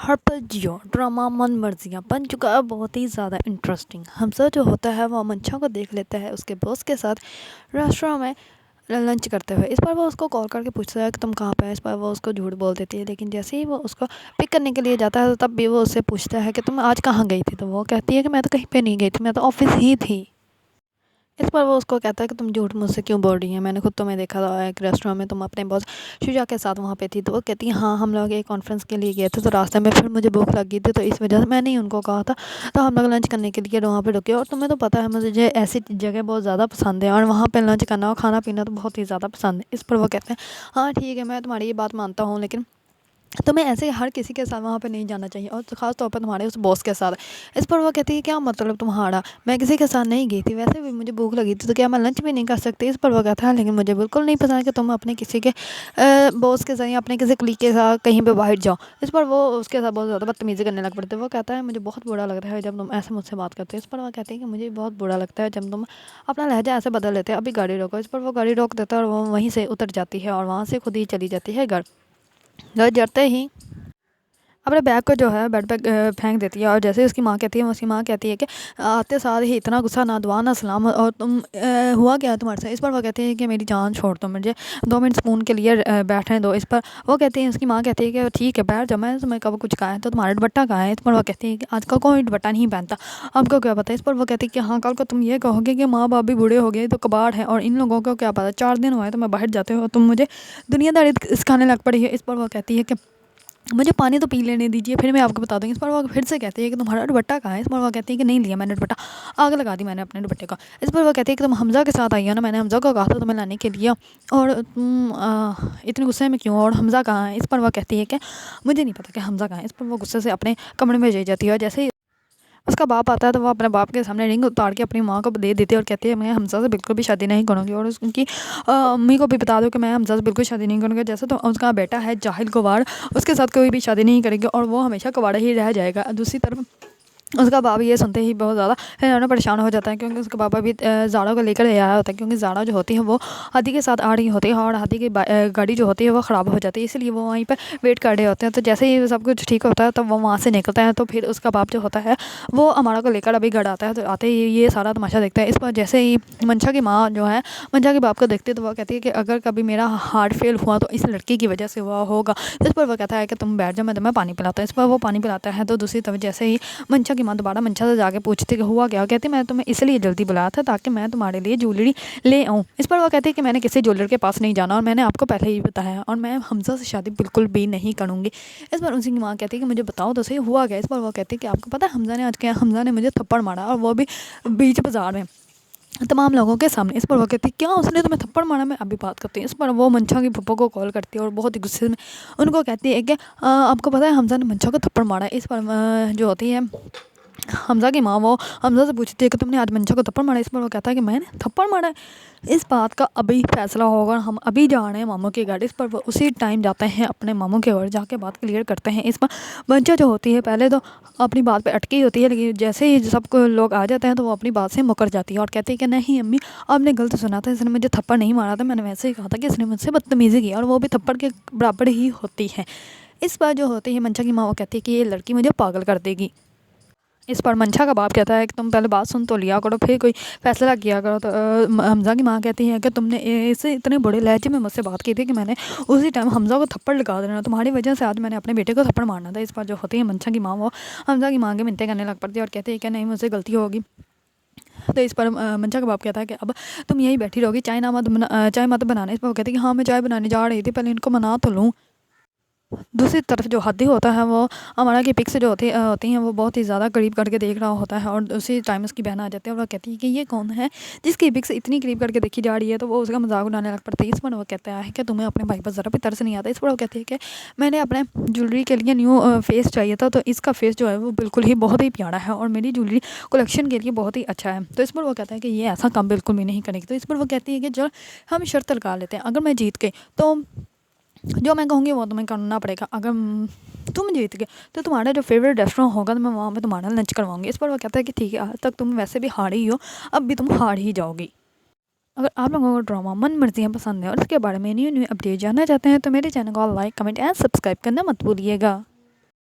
ہرپجیو drama من مرضیاں بن چکا ہے بہت ہی زیادہ انٹرسٹنگ۔ حمزہ جو ہوتا ہے وہ منشا کو دیکھ لیتا ہے اس کے باس کے ساتھ ریسٹوراں میں لنچ کرتے ہوئے۔ اس پر وہ اس کو کال کر کے پوچھتا ہے کہ تم کہاں پہ ہے۔ اس پر وہ اس کو جھوٹ بول دیتی ہے، لیکن جیسے ہی وہ اس کو پک کرنے کے لیے جاتا ہے تب بھی وہ اس سے پوچھتا ہے کہ تم آج کہاں گئی تھی، تو وہ کہتی ہے کہ میں تو کہیں پہ نہیں گئی تھی، میں تو آفس ہی تھی۔ اس پر وہ اس کو کہتا ہے کہ تم جھوٹ مجھ سے کیوں بول رہی ہیں، میں نے خود تمہیں دیکھا تھا ایک ریسٹوراں میں، تم اپنے باس شجاع کے ساتھ وہاں پہ تھی۔ تو وہ کہتی ہے ہاں ہم لوگ ایک کانفرنس کے لیے گئے تھے، تو راستے میں پھر مجھے بھوک لگ گئی تھی، تو اس وجہ سے میں نے ان کو کہا تھا، تو ہم لوگ لنچ کرنے کے لیے وہاں پہ رکے۔ اور تمہیں تو پتہ ہے مجھے ایسی جگہ بہت زیادہ پسند ہے، اور وہاں پہ لنچ کرنا اور کھانا پینا تو بہت ہی زیادہ پسند ہے۔ اس پر وہ کہتے ہیں ہاں ٹھیک ہے، میں تمہاری یہ بات مانتا ہوں، لیکن تمہیں ایسے ہر کسی کے ساتھ وہاں پہ نہیں جانا چاہیے، اور خاص طور پر تمہارے اس باس کے ساتھ۔ اس پر وہ کہتی ہے کیا مطلب تمہارا، میں کسی کے ساتھ نہیں گئی تھی، ویسے بھی مجھے بھوک لگی تھی، تو کیا میں لنچ بھی نہیں کر سکتی۔ اس پر وہ کہتا ہے لیکن مجھے بالکل نہیں پسند کہ تم اپنے کسی کے باس کے ساتھ یا اپنے کسی کلیگ کے ساتھ کہیں پہ باہر جاؤ۔ اس پر وہ اس کے ساتھ بہت زیادہ بدتمیزی کرنے لگ پڑتے ہیں۔ وہ کہتا ہے مجھے بہت برا لگتا ہے جب تم ایسے مجھ سے بات کرتے ہو۔ اس پر وہ کہتے ہیں کہ مجھے بہت برا لگتا ہے جب تم اپنا لہجہ ایسے بدل لیتے ہیں، ابھی گاڑی روکو۔ اس پر وہ گاڑی روک دیتا ہے اور وہ وہیں سے اتر جاتی ہے اور وہاں سے خود ہی چلی جاتی ہے گھر جاتے ہی اپنے بیگ کو جو ہے بیڈ پہ پھینک دیتی ہے، اور جیسے اس کی ماں کہتی ہے، اس کی ماں کہتی ہے کہ آتے ساتھ ہی اتنا غصہ، نہ دعا نہ سلام، اور تم ہوا کیا تمہارے سے۔ اس پر وہ کہتے ہیں کہ میری جان چھوڑ دو، مجھے 2 منٹ سکون کے لیے بیٹھنے دو۔ اس پر وہ کہتے ہیں، اس کی ماں کہتی ہے کہ ٹھیک ہے بیٹھ جاؤ، میں تمہیں کب کچھ کہا ہے، تو تمہارا دوپٹہ کہاں ہے۔ اس پر وہ کہتی ہے کہ آج کل کوئی دوپٹہ نہیں پہنتا، آپ کو کیا پتہ۔ اس پر وہ کہتی ہے کہ ہاں کل کو تم یہ کہو گے کہ ماں باپ بھی بوڑھے ہو گئے تو کباڑ ہے، اور ان لوگوں کو کیا پتہ 4 دن ہوئے تو میں باہر جاتے ہو، تم مجھے دنیا داری سکھانے لگ پڑی ہے۔ اس پر وہ کہتی ہے کہ مجھے پانی تو پی لینے دیجیے، پھر میں آپ کو بتا دوں گی۔ اس پر وہ پھر سے کہتی ہے کہ تمہارا دوپٹہ کہاں ہے۔ اس پر وہ کہتی ہے کہ نہیں لیا میں نے دوپٹہ، آگ لگا دی میں نے اپنے دوپٹے کا۔ اس پر وہ کہتی ہے کہ تم حمزہ کے ساتھ آئی ہو نا، میں نے حمزہ کو کہا تھا تمہیں لانے کے لیے، اور تم اتنے غصے میں کیوں، اور حمزہ کہاں ہے۔ اس پر وہ کہتی ہے کہ مجھے نہیں پتا کہ حمزہ کہاں ہے۔ اس پر وہ غصے سے اپنے کمرے میں چلی جاتی ہے، اور جیسے ہی اس کا باپ آتا ہے تو وہ اپنے باپ کے سامنے رنگ اتار کے اپنی ماں کو دے دیتی ہے، اور کہتی ہے میں حمزہ سے بالکل بھی شادی نہیں کروں گی، اور ان کی امی کو بھی بتا دو کہ میں حمزہ سے بالکل شادی نہیں کروں گی۔ جیسے تو اس کا بیٹا ہے جاہل گوار، اس کے ساتھ کوئی بھی شادی نہیں کرے گی، اور وہ ہمیشہ گوارا ہی رہ جائے گا۔ دوسری طرف اس کا بابا یہ سنتے ہی بہت زیادہ پریشان ہو جاتا ہے، کیونکہ اس کا بابا بھی زارا کو لے کر آیا ہوتا ہے، کیونکہ زارا جو ہوتی ہے وہ ہادی کے ساتھ آ رہی ہوتی ہے، اور ہادی کی گاڑی جو ہوتی ہے وہ خراب ہو جاتی ہے، اس لیے وہ وہیں پہ ویٹ کر رہے ہوتے ہیں۔ تو جیسے ہی سب کچھ ٹھیک ہوتا ہے تو وہ وہاں سے نکلتا ہے، تو پھر اس کا باپ جو ہوتا ہے وہ امارا کو لے کر ابھی گھر آتا ہے، تو آتے ہی یہ سارا تماشا دیکھتا ہے۔ اس پر جیسے ہی منشا کی ماں جو ہے منشا کے باپ کو دیکھتی ہے، تو وہ کہتی ہے کہ اگر کبھی میرا ہارٹ فیل ہوا تو اس لڑکی کی وجہ سے ہوا ہوگا۔ اس پر وہ کہتا ہے کہ تم بیٹھ جاؤ، میں تمہیں پانی پلاتا ہوں۔ اس پر وہ پانی پلاتا ہے، تو دوسری طرف جیسے ہی منشا کی ماں دوبارہ منشا سے جا کے پوچھتی کہ ہوا کیا، کہتی میں تمہیں اس لیے جلدی بلایا تھا تاکہ میں تمہارے لیے جویلری لے آؤں۔ اس پر وہ کہتی ہے کہ میں نے کسی جویلر کے پاس نہیں جانا، اور میں نے آپ کو پہلے ہی بتایا، اور میں حمزہ سے شادی بالکل بھی نہیں کروں گی۔ اس پر اسی کی ماں کہتی ہے کہ مجھے بتاؤ تو صحیح ہوا کیا۔ اس پر وہ کہتی ہے کہ آپ کو پتہ ہے حمزہ نے آج کیا، حمزہ نے مجھے تھپڑ مارا، اور وہ بھی بیچ بازار میں تمام لوگوں کے سامنے۔ اس پر وہ کہتی ہے کیا اس نے تمہیں تھپڑ مارا، میں ابھی بات کرتی ہوں۔ اس پر وہ منشا کی پھپھو کو کال کرتی ہے، اور بہت ہی غصے میں ان کو کہتی ہے کہ آپ کو پتہ ہے حمزہ نے منشا کو تھپڑ مارا ہے۔ اس پر جو ہوتی ہے حمزہ کی ماں وہ حمزہ سے پوچھتی ہے کہ تم نے آج منشا کو تھپڑ مارا ہے۔ اس پر وہ کہتا ہے کہ میں نے تھپڑ مارا ہے، اس بات کا ابھی فیصلہ ہوگا، ہم ابھی جا رہے ہیں ماموں کے گھر۔ اس پر وہ اسی ٹائم جاتے ہیں اپنے ماموں کے گھر، جا کے بات کلیئر کرتے ہیں۔ اس پر منشا جو ہوتی ہے پہلے تو اپنی بات پہ اٹکی ہوتی ہے، لیکن جیسے ہی سب کو لوگ آ جاتے ہیں تو وہ اپنی بات سے مکر جاتی ہے، اور کہتی ہے کہ نہیں امی آپ نے غلط سنا تھا، اس نے مجھے تھپڑ نہیں مارا تھا، میں نے ویسے ہی کہا تھا کہ اس نے مجھ سے بدتمیزی کی، اور وہ بھی تھپڑ کے برابر ہی ہوتی ہے۔ اس پر جو ہوتی ہے منشا کی ماں وہ کہتی ہے کہ یہ لڑکی مجھے پاگل کر دے گی۔ اس پر منشا کا باپ کہتا ہے کہ تم پہلے بات سن تو لیا کرو، پھر کوئی فیصلہ کیا کرو۔ تو حمزہ کی ماں کہتی ہے کہ تم نے اسے اتنے بڑے لہجے میں مجھ سے بات کی تھی کہ میں نے اسی ٹائم حمزہ کو تھپڑ لگا دینا، تمہاری وجہ سے آج میں نے اپنے بیٹے کو تھپڑ مارنا تھا۔ اس پر جو ہوتی ہے منشا کی ماں وہ حمزہ کی ماں کے منتیں کرنے لگ پڑتی ہے، اور کہتی ہے کہ نہیں مجھ سے غلطی ہوگی۔ تو اس پر منشا کا باپ کہتا ہے کہ اب تم یہی بیٹھی رہو گی، چائے مت بنانا۔ اس پر وہ کہتی ہے کہ ہاں میں چائے بنانے جا رہی تھی، پہلے ان کو منا تو لوں۔ دوسری طرف جو ہادی ہوتا ہے وہ امارا کی پکس جو ہوتی ہیں وہ بہت ہی زیادہ قریب کر کے دیکھ رہا ہوتا ہے، اور اسی ٹائم اس کی بہن آ جاتی ہے، اور وہ کہتی ہے کہ یہ کون ہے جس کی پکس اتنی قریب کر کے دیکھی جا رہی ہے، تو وہ اس کا مذاق اڑانے لگ پڑتی ہے۔ اس پر وہ کہتا ہے کہ تمہیں اپنے بھائی پر ذرا بھی ترس نہیں آتا۔ اس پر وہ کہتی ہے کہ میں نے اپنے جویلری کے لیے نیو فیس چاہیے تھا، تو اس کا فیس جو ہے وہ بالکل ہی بہت ہی پیارا ہے، اور میری جویلری کلیکشن کے لیے بہت ہی اچھا ہے۔ تو اس پر وہ کہتا ہے کہ یہ ایسا کام بالکل بھی نہیں کرے گی۔ تو اس پر وہ کہتی ہے کہ چل ہم شرط لگا لیتے ہیں، اگر میں جیت گئی تو جو میں کہوں گی وہ تمہیں کرنا پڑے گا، اگر تم جیت گئے تو تمہارا جو فیوریٹ ریسٹوراں ہوگا تو میں وہاں پہ تمہارا لنچ کرواؤں گی۔ اس پر وہ کہتا ہے کہ ٹھیک ہے، آج تک تم ویسے بھی ہار ہی ہو، اب بھی تم ہار ہی جاؤ گی۔ اگر آپ لوگوں کو ڈرامہ من مرضیاں پسند ہے اور اس کے بارے میں نیو اپڈیٹ جاننا چاہتے ہیں تو میرے چینل کو لائک کمنٹ اینڈ سبسکرائب کرنا مت بھولیے گا۔